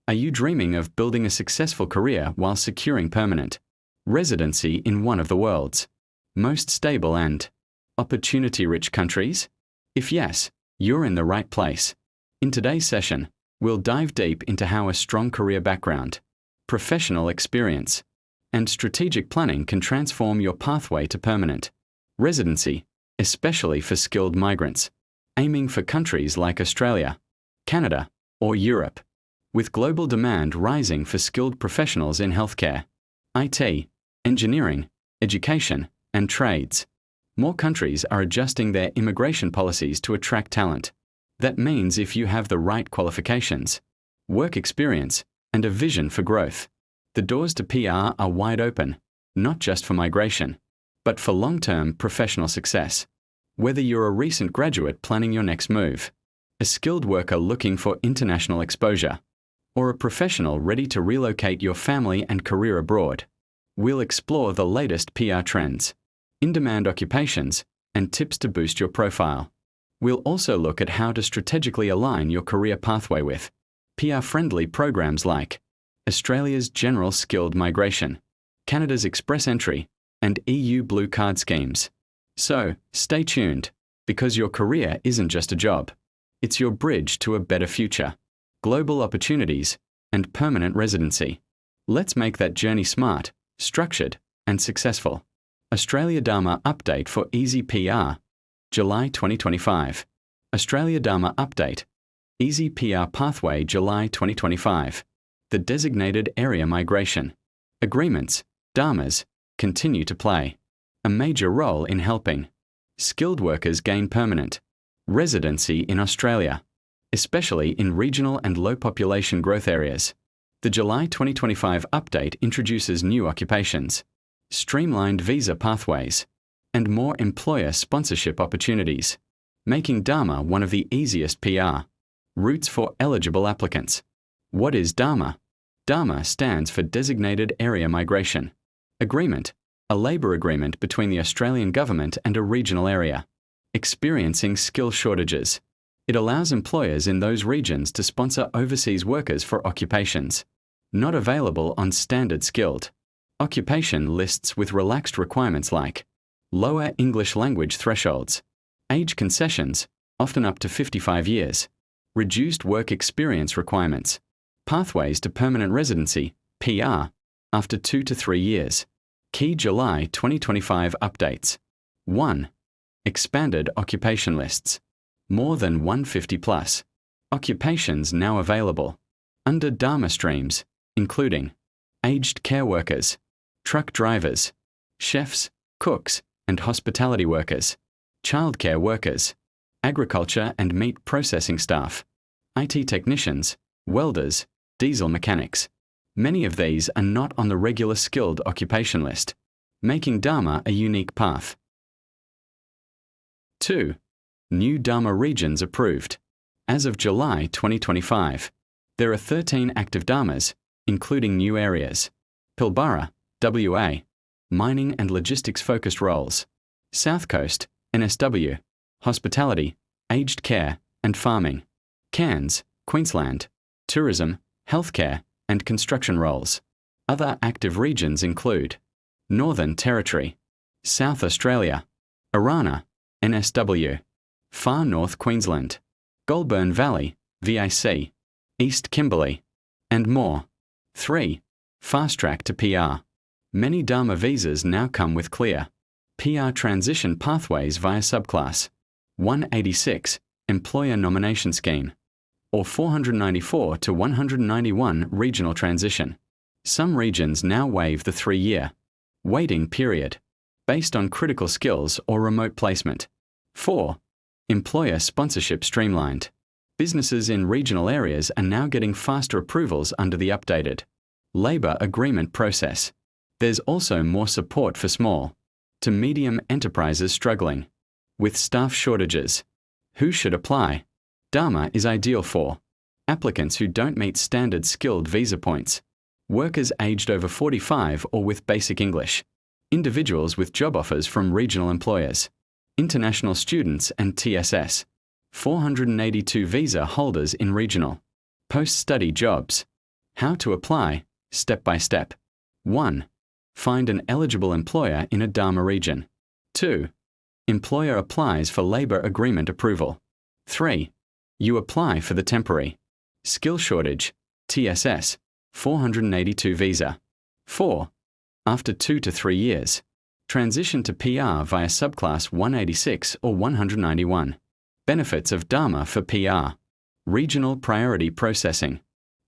Are you dreaming of building a successful career while securing permanent residency in one of the world's most stable and opportunity-rich countries? If yes, you're in the right place. In today's session, we'll dive deep into how a strong career background, professional experience, and strategic planning can transform your pathway to permanent residency, especially for skilled migrants aiming for countries like Australia, Canada, or Europe. With global demand rising for skilled professionals in healthcare, IT, engineering, education, and trades, more countries are adjusting their immigration policies to attract talent. That means if you have the right qualifications, work experience, and a vision for growth, the doors to PR are wide open, not just for migration, but for long-term professional success. Whether you're a recent graduate planning your next move, a skilled worker looking for international exposure, or a professional ready to relocate your family and career abroad, we'll explore the latest PR trends, in-demand occupations, and tips to boost your profile. We'll also look at how to strategically align your career pathway with PR-friendly programs like Australia's General Skilled Migration, Canada's Express Entry, and EU Blue Card schemes. So, stay tuned, because your career isn't just a job. It's your bridge to a better future, global opportunities, and permanent residency. Let's make that journey smart, structured, and successful. Australia DAMA Update for Easy PR, July 2025. Australia DAMA Update, Easy PR Pathway, July 2025. The Designated Area Migration Agreements, DAMAs, continue to play a major role in helping skilled workers gain permanent residency in Australia, especially in regional and low population growth areas. The July 2025 update introduces new occupations, streamlined visa pathways, and more employer sponsorship opportunities, making DAMA one of the easiest PR routes for eligible applicants. What is DAMA? DAMA stands for Designated Area Migration Agreement, a labour agreement between the Australian government and a regional area experiencing skill shortages. It allows employers in those regions to sponsor overseas workers for occupations not available on standard skilled occupation lists, with relaxed requirements like lower English language thresholds, age concessions, often up to 55 years, reduced work experience requirements, pathways to permanent residency, PR, after 2 to 3 years. Key July 2025 updates. 1. Expanded occupation lists. More than 150 plus occupations now available under DAMA streams, including aged care workers, truck drivers, chefs, cooks, and hospitality workers, childcare workers, agriculture and meat processing staff, IT technicians, welders, diesel mechanics. Many of these are not on the regular skilled occupation list, making DAMA a unique path. 2. New DAMA regions approved. As of July 2025, there are 13 active DAMAs, including new areas: Pilbara, WA, mining and logistics-focused roles; South Coast, NSW, hospitality, aged care, and farming; Cairns, Queensland, tourism, healthcare, and construction roles. Other active regions include Northern Territory, South Australia, Arana, NSW, Far North Queensland, Goulburn Valley, VAC, East Kimberley, and more. 3. Fast track to PR. Many DAMA visas now come with clear PR transition pathways via subclass 186, Employer Nomination Scheme, or 494 to 191 Regional Transition. Some regions now waive the 3-year waiting period based on critical skills or remote placement. 4. Employer sponsorship streamlined. Businesses in regional areas are now getting faster approvals under the updated labour agreement process. There's also more support for small to medium enterprises struggling with staff shortages. Who should apply? DAMA is ideal for applicants who don't meet standard skilled visa points, workers aged over 45 or with basic English, individuals with job offers from regional employers, international students and TSS, 482 visa holders in regional post-study jobs, How to apply, step by step. 1. Find an eligible employer in a DAMA region. 2. Employer applies for labor agreement approval. 3. You apply for the temporary skill shortage, TSS, 482 visa. 4. After 2 to 3 years, transition to PR via subclass 186 or 191. Benefits of DAMA for PR. Regional priority processing.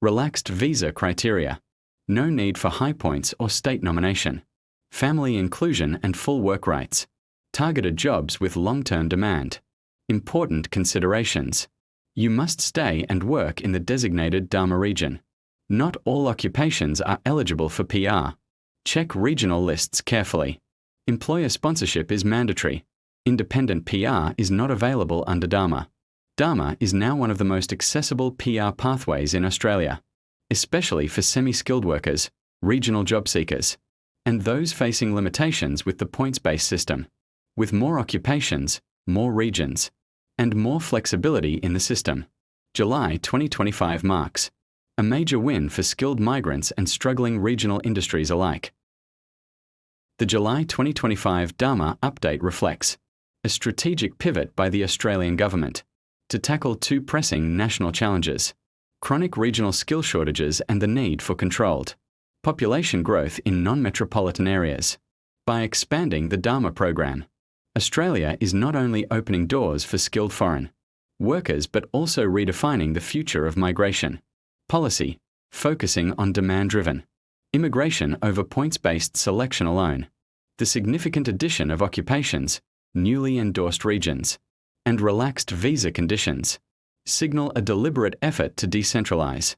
Relaxed visa criteria. No need for high points or state nomination. Family inclusion and full work rights. Targeted jobs with long-term demand. Important considerations. You must stay and work in the designated DAMA region. Not all occupations are eligible for PR. Check regional lists carefully. Employer sponsorship is mandatory. Independent PR is not available under DAMA. DAMA is now one of the most accessible PR pathways in Australia, especially for semi-skilled workers, regional job seekers, and those facing limitations with the points-based system. With more occupations, more regions, and more flexibility in the system, July 2025 marks a major win for skilled migrants and struggling regional industries alike. The July 2025 DAMA update reflects a strategic pivot by the Australian government to tackle two pressing national challenges: chronic regional skill shortages and the need for controlled population growth in non-metropolitan areas. By expanding the DAMA program, Australia is not only opening doors for skilled foreign workers but also redefining the future of migration policy, focusing on demand-driven immigration over points-based selection alone. The significant addition of occupations, newly endorsed regions, and relaxed visa conditions signal a deliberate effort to decentralise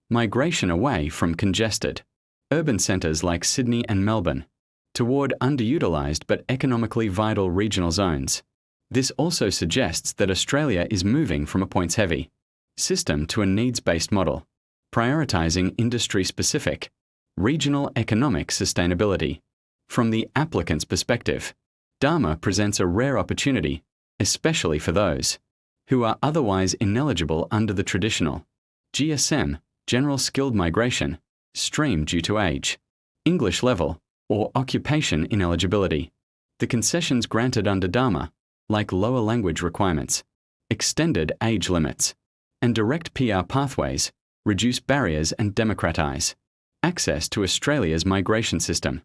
migration away from congested urban centres like Sydney and Melbourne toward underutilised but economically vital regional zones. This also suggests that Australia is moving from a points-heavy system to a needs-based model, prioritising industry-specific regional economic sustainability. From the applicant's perspective, DAMA presents a rare opportunity, especially for those who are otherwise ineligible under the traditional GSM, General Skilled Migration, stream due to age, English level, or occupation ineligibility. The concessions granted under DAMA, like lower language requirements, extended age limits, and direct PR pathways, reduce barriers and democratise access to Australia's migration system.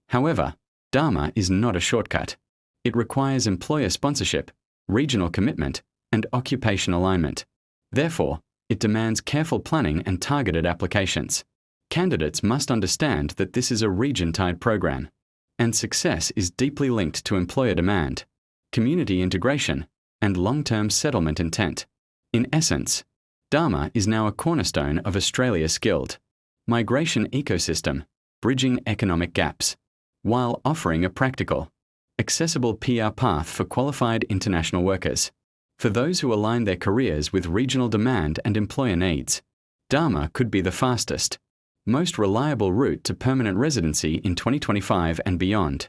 However, DAMA is not a shortcut. It requires employer sponsorship, regional commitment, and occupation alignment. Therefore, it demands careful planning and targeted applications. Candidates must understand that this is a region-tied program, and success is deeply linked to employer demand, community integration, and long-term settlement intent. In essence, DAMA is now a cornerstone of Australia's skilled migration ecosystem, bridging economic gaps, while offering a practical, accessible PR path for qualified international workers. For those who align their careers with regional demand and employer needs, DAMA could be the fastest, most reliable route to permanent residency in 2025 and beyond.